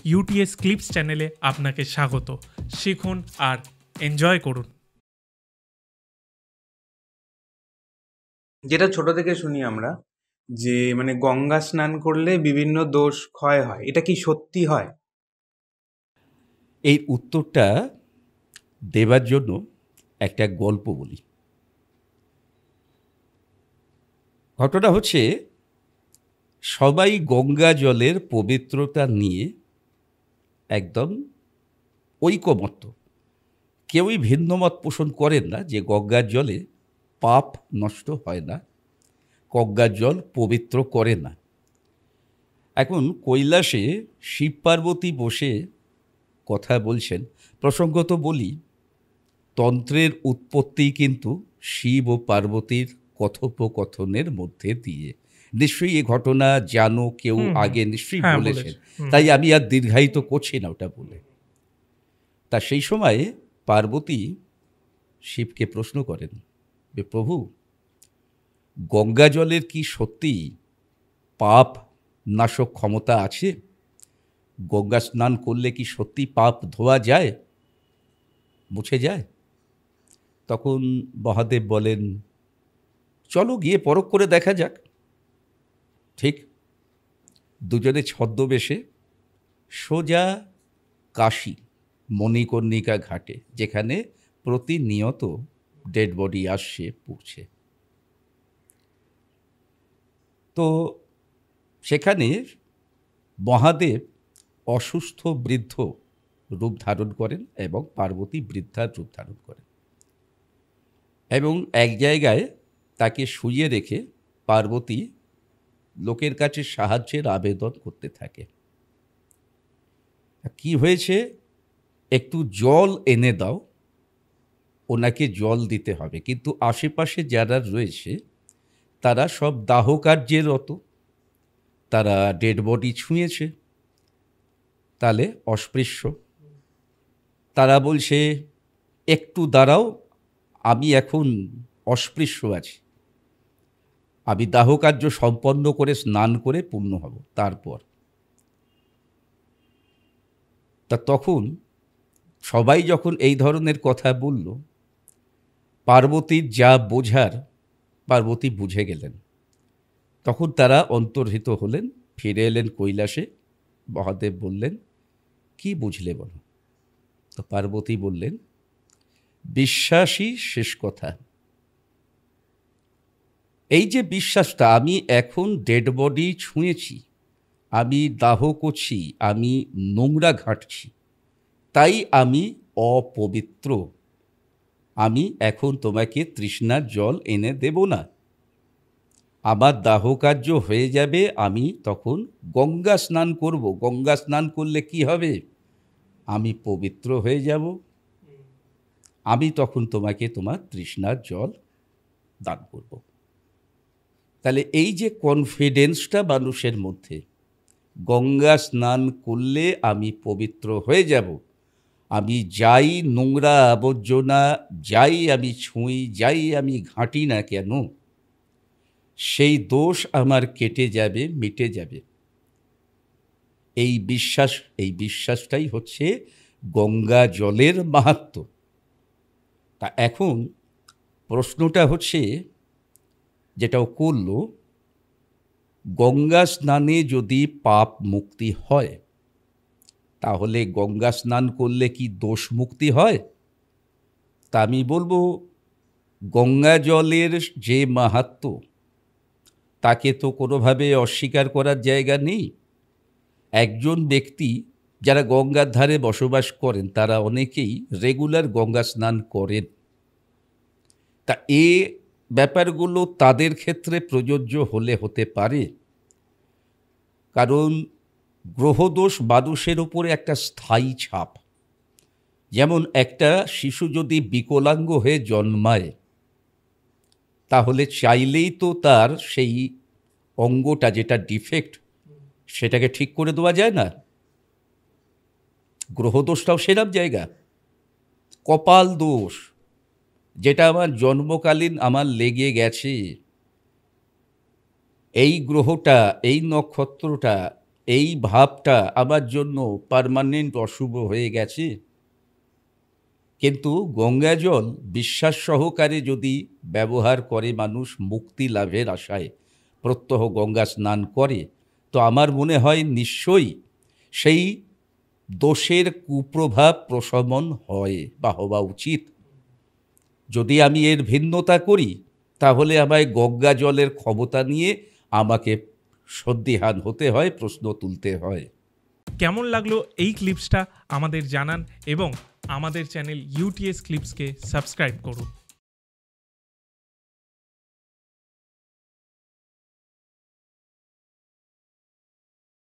UTS clips চ্যানেলে আপনাকে স্বাগত। শিখুন আর এনজয় করুন। যেটা ছোট থেকে শুনি আমরা যে মানে গঙ্গা স্নান করলে বিভিন্ন দোষ ক্ষয় হয়, এটা কি সত্যি হয়? এই উত্তরটা দেবার জন্য একটা গল্প বলি। ঘটনা হচ্ছে, সবাই গঙ্গা জলের পবিত্রতা নিয়ে একদম ঐকমত্য। কেউই ভিন্নমত পোষণ করেন না যে গঙ্গার জলে পাপ নষ্ট হয় না, গঙ্গার জল পবিত্র করে না। এখন কৈলাসে শিব পার্বতী বসে কথা বলছেন। প্রসঙ্গত বলি, তন্ত্রের উৎপত্তি কিন্তু শিব ও পার্বতীর কথোপকথনের মধ্যে দিয়ে। নিশ্চয়ই এই ঘটনা জানো, কেউ আগে নিশ্চয়ই বলেছেন, তাই আমি আর দীর্ঘায়িত করছি না ওটা বলে। তা সেই সময়ে পার্বতী শিবকে প্রশ্ন করেন, প্রভু, গঙ্গা জলের কি সত্যি পাপ নাশক ক্ষমতা আছে? গঙ্গা স্নান করলে কি সত্যি পাপ ধোয়া যায়, মুছে যায়? তখন মহাদেব বলেন, চলো গিয়ে পরখ করে দেখা যাক। ঠিক দুজনে ছদ্মবেশে সোজা কাশী মণিকর্ণিকা ঘাটে, যেখানে প্রতিনিয়ত ডেড বডি আসছে পড়ছে। তো সেখানে মহাদেব অসুস্থ বৃদ্ধ রূপ ধারণ করেন এবং পার্বতী বৃদ্ধার রূপ ধারণ করেন, এবং এক জায়গায় তাকে শুইয়ে রেখে পার্বতী লোকের কাছে সাহায্যের আবেদন করতে থাকে। কি হয়েছে, একটু জল এনে দাও, ওনাকে জল দিতে হবে। কিন্তু আশেপাশে যারা রয়েছে তারা সব দাহ কার্যের রত, তারা ডেড বডি ছুঁয়েছে, তাহলে অস্পৃশ্য। তারা বলছে, একটু দাঁড়াও, আমি এখন অস্পৃশ্য আছি, আমি দাহ কার্য সম্পন্ন করে স্নান করে পূর্ণ হব তারপর। তা তখন সবাই যখন এই ধরনের কথা বলল, পার্বতীর যা বোঝার পার্বতী বুঝে গেলেন। তখন তারা অন্তর্হিত হলেন, ফিরে এলেন কৈলাসে। মহাদেব বললেন, কি বুঝলে বলো? তো পার্বতী বললেন, বিশ্বাসই শেষ কথা। এই যে বিশ্বাসটা, আমি এখন ডেড বডি ছুঁয়েছি, আমি দাহ করছি, আমি নোংরা ঘাঁটছি, তাই আমি অপবিত্র। আমি এখন তোমাকে তৃষ্ণার জল এনে দেব না। আমার দাহ কার্য হয়ে যাবে, আমি তখন গঙ্গা স্নান করব। গঙ্গা স্নান করলে কি হবে? আমি পবিত্র হয়ে যাব, আমি তখন তোমাকে তোমার তৃষ্ণার জল দান করব। তাহলে এই যে কনফিডেন্সটা মানুষের মধ্যে, গঙ্গা স্নান করলে আমি পবিত্র হয়ে যাব, আমি যাই নোংরা আবর্জনা, যাই আমি ছুঁই, যাই আমি ঘাঁটি না কেন, সেই দোষ আমার কেটে যাবে, মিটে যাবে। এই বিশ্বাসটাই হচ্ছে গঙ্গা জলের মাহাত্ম্য। তা এখন প্রশ্নটা হচ্ছে, যেটাও করল, গঙ্গা স্নানে যদি পাপ মুক্তি হয়, তাহলে গঙ্গা স্নান করলে কি দোষ মুক্তি হয়? তা আমি বলবো, গঙ্গা জলের যে মাহাত্ম্য, তাকে তো কোনোভাবে অস্বীকার করার জায়গা নেই। একজন ব্যক্তি যারা গঙ্গার ধারে বসবাস করেন, তারা অনেকেই রেগুলার গঙ্গা স্নান করেন। তা এ ব্যাপারগুলো তাদের ক্ষেত্রে প্রযোজ্য হলে হতে পারে, কারণ গ্রহদোষ মানুষের উপরে একটা স্থায়ী ছাপ। যেমন একটা শিশু যদি বিকলাঙ্গ হয়ে জন্মায়, তাহলে চাইলেই তো তার সেই অঙ্গটা যেটা ডিফেক্ট, সেটাকে ঠিক করে দেওয়া যায় না। গ্রহদোষটাও সেরকম জায়গা। কপাল দোষ, যেটা আমার জন্মকালীন আমার লেগে গেছে, এই গ্রহটা, এই নক্ষত্রটা এই ভাবটা আমার জন্য পার্মানেন্ট অশুভ হয়ে গেছে। কিন্তু গঙ্গা জল বিশ্বাস সহকারে যদি ব্যবহার করে মানুষ মুক্তি লাভের আশায় প্রত্যহ গঙ্গা স্নান করে, তো আমার মনে হয় নিশ্চয়ই সেই দোষের কুপ্রভাব প্রশমন হয় বা হওয়া উচিত। যদি আমি এর ভিন্নতা করি, তাহলে আমায় গঙ্গা জলের ক্ষমতা নিয়ে আমাকে সন্দিহান হতে হয়, প্রশ্ন তুলতে হয়। কেমন লাগলো এই ক্লিপসটা আমাদের জানান এবং আমাদের চ্যানেল ইউটিএস ক্লিপসকে সাবস্ক্রাইব করুন।